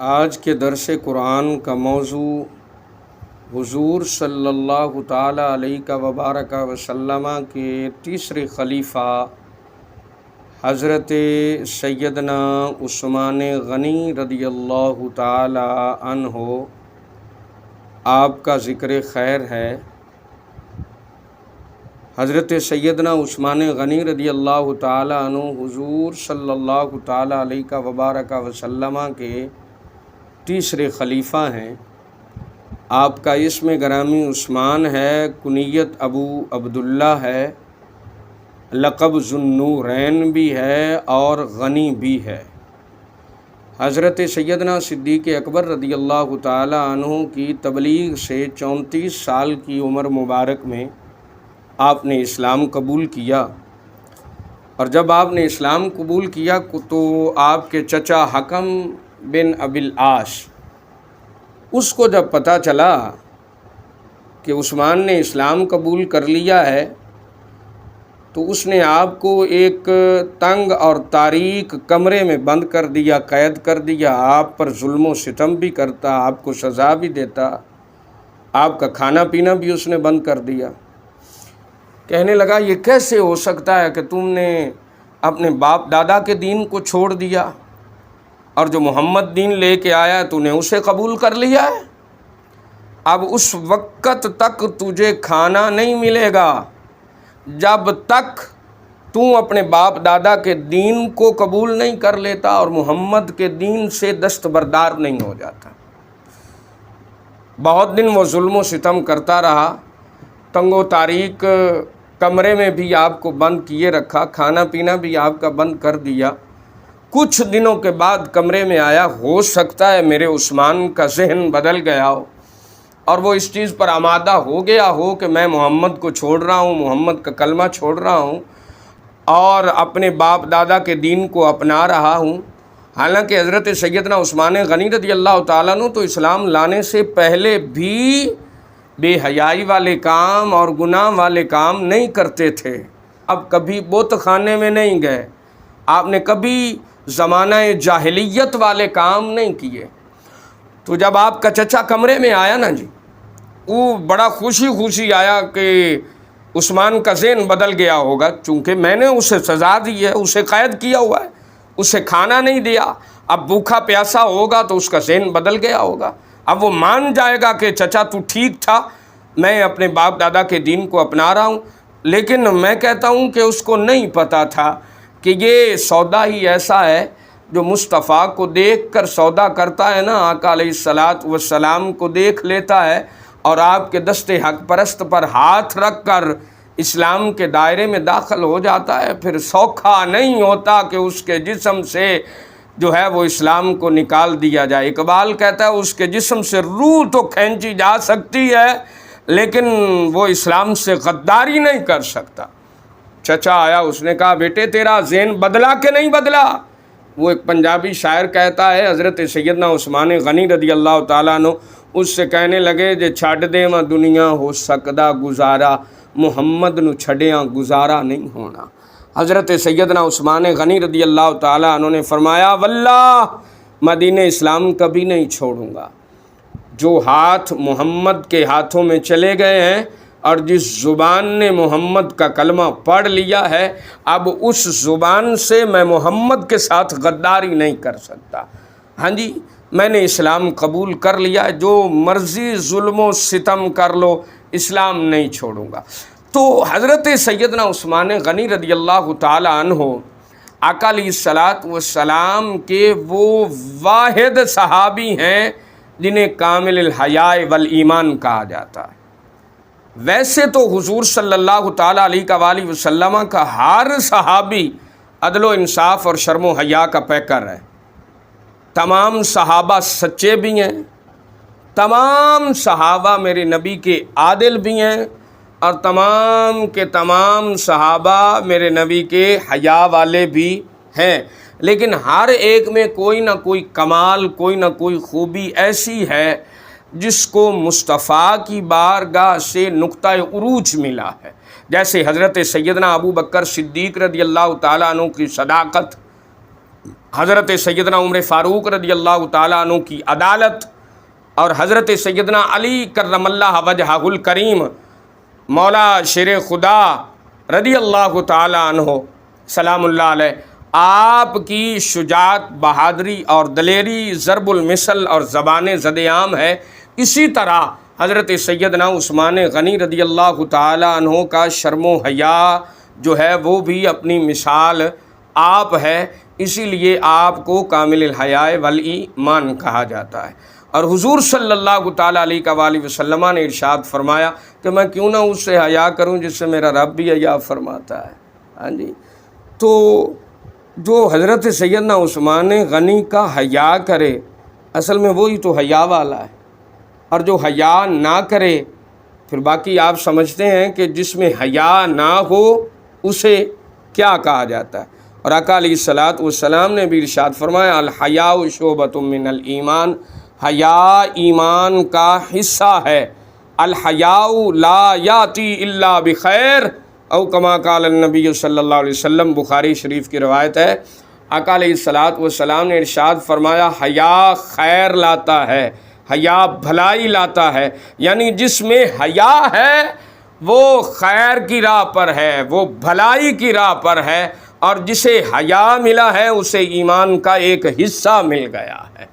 آج کے درس قرآن کا موضوع حضور صلی اللہ تعالیٰ علیہ وبارک وسلم کے تیسرے خلیفہ حضرت سیدنا عثمان غنی رضی اللہ تعالیٰ عنہ آپ کا ذکر خیر ہے۔ حضرت سیدنا عثمان غنی رضی اللہ تعالیٰ عنہ حضور صلی اللہ تعالیٰ علیہ وبارک وسلم کے تیسرے خلیفہ ہیں۔ آپ کا اسم گرامی عثمان ہے، کنیت ابو عبداللہ ہے، لقب ذوالنورین بھی ہے اور غنی بھی ہے۔ حضرت سیدنا صدیق اکبر رضی اللہ تعالیٰ عنہ کی تبلیغ سے 34 سال کی عمر مبارک میں آپ نے اسلام قبول کیا، اور جب آپ نے اسلام قبول کیا تو آپ کے چچا حکم بن ابی العاص، اس کو جب پتہ چلا کہ عثمان نے اسلام قبول کر لیا ہے تو اس نے آپ کو ایک تنگ اور تاریک کمرے میں بند کر دیا، قید کر دیا، آپ پر ظلم و ستم بھی کرتا، آپ کو سزا بھی دیتا، آپ کا کھانا پینا بھی اس نے بند کر دیا۔ کہنے لگا یہ کیسے ہو سکتا ہے کہ تم نے اپنے باپ دادا کے دین کو چھوڑ دیا اور جو محمد دین لے کے آیا تو نے اسے قبول کر لیا ہے؟ اب اس وقت تک تجھے کھانا نہیں ملے گا جب تک تو اپنے باپ دادا کے دین کو قبول نہیں کر لیتا اور محمد کے دین سے دستبردار نہیں ہو جاتا۔ بہت دن وہ ظلم و ستم کرتا رہا، تنگ و تاریک کمرے میں بھی آپ کو بند کیے رکھا، کھانا پینا بھی آپ کا بند کر دیا۔ کچھ دنوں کے بعد کمرے میں آیا، ہو سکتا ہے میرے عثمان کا ذہن بدل گیا ہو اور وہ اس چیز پر آمادہ ہو گیا ہو کہ میں محمد کو چھوڑ رہا ہوں، محمد کا کلمہ چھوڑ رہا ہوں اور اپنے باپ دادا کے دین کو اپنا رہا ہوں۔ حالانکہ حضرت سیدنا عثمان غنی رضی اللہ تعالیٰ عنہ تو اسلام لانے سے پہلے بھی بے حیائی والے کام اور گناہ والے کام نہیں کرتے تھے۔ اب کبھی بت خانے میں نہیں گئے، آپ نے کبھی زمانہ جاہلیت والے کام نہیں کیے۔ تو جب آپ کا چچا کمرے میں آیا نا جی، وہ بڑا خوشی آیا کہ عثمان کا ذہن بدل گیا ہوگا، چونکہ میں نے اسے سزا دی ہے، اسے قید کیا ہوا ہے، اسے کھانا نہیں دیا، اب بھوکا پیاسا ہوگا تو اس کا ذہن بدل گیا ہوگا۔ اب وہ مان جائے گا کہ چچا تو ٹھیک تھا، میں اپنے باپ دادا کے دین کو اپنا رہا ہوں۔ لیکن میں کہتا ہوں کہ اس کو نہیں پتہ تھا کہ یہ سودا ہی ایسا ہے جو مصطفیٰ کو دیکھ کر سودا کرتا ہے نا، آقا علیہ الصلاۃ والسلام کو دیکھ لیتا ہے اور آپ کے دست حق پرست پر ہاتھ رکھ کر اسلام کے دائرے میں داخل ہو جاتا ہے، پھر سوکھا نہیں ہوتا کہ اس کے جسم سے جو ہے وہ اسلام کو نکال دیا جائے۔ اقبال کہتا ہے اس کے جسم سے روح تو کھینچی جا سکتی ہے لیکن وہ اسلام سے غداری نہیں کر سکتا۔ چچا آیا، اس نے کہا بیٹے تیرا ذہن بدلا کہ نہیں بدلا؟ وہ ایک پنجابی شاعر کہتا ہے، حضرت سیدنا عثمان غنی رضی اللہ تعالیٰ عنہ اس سے کہنے لگے جے چھڈ دے ماں دنیا ہو سکدا گزارا، محمد نو چھڈیاں گزارا نہیں ہونا۔ حضرت سیدنا عثمان غنی رضی اللہ تعالیٰ عنہ نے فرمایا واللہ میں دین اسلام کبھی نہیں چھوڑوں گا۔ جو ہاتھ محمد کے ہاتھوں میں چلے گئے ہیں اور جس زبان نے محمد کا کلمہ پڑھ لیا ہے، اب اس زبان سے میں محمد کے ساتھ غداری نہیں کر سکتا۔ ہاں جی، میں نے اسلام قبول کر لیا ہے، جو مرضی ظلم و ستم کر لو، اسلام نہیں چھوڑوں گا۔ تو حضرت سیدنا عثمان غنی رضی اللہ تعالی عنہ آقا علیہ الصلاۃ والسلام کے وہ واحد صحابی ہیں جنہیں کامل الحیاء والایمان کہا جاتا ہے۔ ویسے تو حضور صلی اللہ تعالیٰ علیہ وآلہ وسلم کا ہر صحابی عدل و انصاف اور شرم و حیا کا پیکر ہے۔ تمام صحابہ سچے بھی ہیں، تمام صحابہ میرے نبی کے عادل بھی ہیں، اور تمام کے تمام صحابہ میرے نبی کے حیا والے بھی ہیں، لیکن ہر ایک میں کوئی نہ کوئی کمال، کوئی نہ کوئی خوبی ایسی ہے جس کو مصطفیٰ کی بارگاہ سے نقطہ عروج ملا ہے۔ جیسے حضرت سیدنا ابو بکر صدیق رضی اللہ تعالیٰ عنہ کی صداقت، حضرت سیدنا عمر فاروق رضی اللہ تعالیٰ عنہ کی عدالت اور حضرت سیدنا علی کرم اللہ وجہہ الکریم مولا شیر خدا رضی اللہ تعالیٰ عنہ سلام اللہ علیہ، آپ کی شجاعت، بہادری اور دلیری ضرب المثل اور زبان زد عام ہے۔ اسی طرح حضرت سیدنا عثمان غنی رضی اللہ تعالیٰ عنہ کا شرم و حیا جو ہے وہ بھی اپنی مثال آپ ہے، اسی لیے آپ کو کامل الحیاء والایمان کہا جاتا ہے۔ اور حضور صلی اللہ تعالیٰ علیہ وآلہ وسلم نے ارشاد فرمایا کہ میں کیوں نہ اس سے حیا کروں جس سے میرا رب بھی حیا فرماتا ہے۔ ہاں جی، تو جو حضرت سیدنا عثمان غنی کا حیا کرے اصل میں وہی تو حیا والا ہے، اور جو حیا نہ کرے پھر باقی آپ سمجھتے ہیں کہ جس میں حیا نہ ہو اسے کیا کہا جاتا ہے۔ اور آقا علیہ الصلوۃ والسلام نے بھی ارشاد فرمایا الحیاء شعبۃ من الایمان، حیا ایمان کا حصہ ہے۔ الحیاء لا یاتی الا بخیر او کما قال النبی صلی اللہ علیہ وسلم، بخاری شریف کی روایت ہے۔ آقا علیہ الصلوۃ والسلام نے ارشاد فرمایا حیا خیر لاتا ہے، حیا بھلائی لاتا ہے، یعنی جس میں حیا ہے وہ خیر کی راہ پر ہے، وہ بھلائی کی راہ پر ہے، اور جسے حیا ملا ہے اسے ایمان کا ایک حصہ مل گیا ہے۔